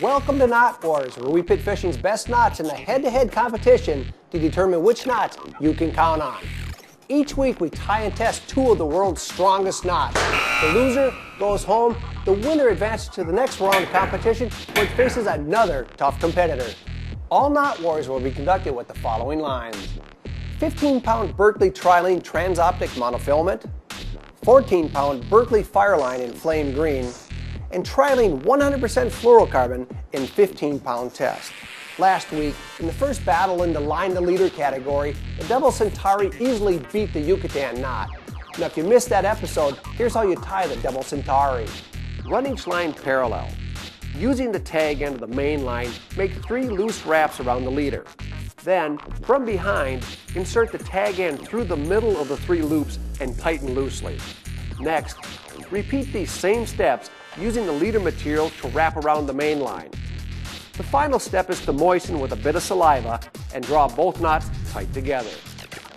Welcome to Knot Wars, where we pit fishing's best knots in a head-to-head competition to determine which knots you can count on. Each week we tie and test two of the world's strongest knots. The loser goes home, the winner advances to the next round of competition where it faces another tough competitor. All Knot Wars will be conducted with the following lines: 15-pound Berkeley Trilene Transoptic Monofilament, 14-pound Berkeley Fireline in Flame Green, and Trilene 100% fluorocarbon in 15-pound test. Last week, in the first battle in the line to leader category, the double Centauri easily beat the Yucatan knot. Now if you missed that episode, here's how you tie the double Centauri. Run each line parallel. Using the tag end of the main line, make 3 loose wraps around the leader. Then, from behind, insert the tag end through the middle of the 3 loops and tighten loosely. Next, repeat these same steps using the leader material to wrap around the main line. The final step is to moisten with a bit of saliva and draw both knots tight together.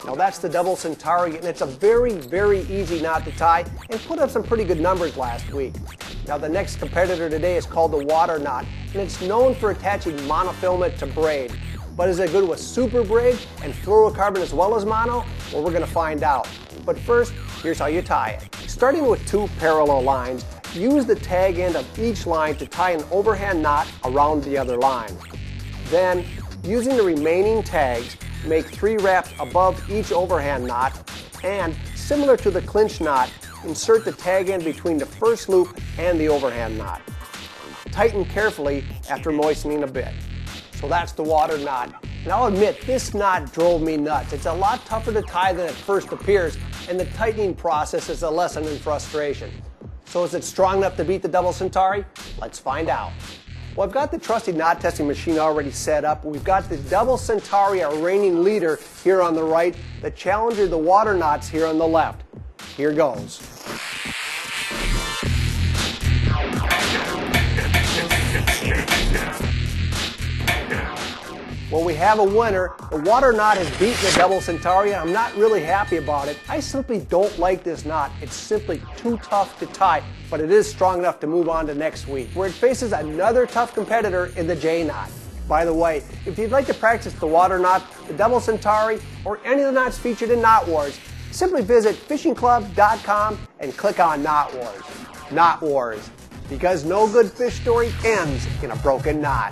Now that's the double Centauri, and it's a very, very easy knot to tie and put up some pretty good numbers last week. Now the next competitor today is called the water knot, and it's known for attaching monofilament to braid. But is it good with super braid and fluorocarbon as well as mono? Well, we're going to find out. But first, here's how you tie it. Starting with 2 parallel lines, use the tag end of each line to tie an overhand knot around the other line. Then, using the remaining tags, make 3 wraps above each overhand knot, and, similar to the clinch knot, insert the tag end between the first loop and the overhand knot. Tighten carefully after moistening a bit. So that's the water knot. And I'll admit, this knot drove me nuts. It's a lot tougher to tie than it first appears, and the tightening process is a lesson in frustration. So is it strong enough to beat the double Centauri? Let's find out. Well, I've got the trusty knot testing machine already set up. We've got the double Centauri, our reigning leader, here on the right, the challenger, the water knots, here on the left. Here goes. Well, we have a winner. The water knot has beaten the double Centauri, and I'm not really happy about it. I simply don't like this knot. It's simply too tough to tie, but it is strong enough to move on to next week, where it faces another tough competitor in the J knot. By the way, if you'd like to practice the water knot, the double Centauri, or any of the knots featured in Knot Wars, simply visit fishingclub.com and click on Knot Wars. Knot Wars, because no good fish story ends in a broken knot.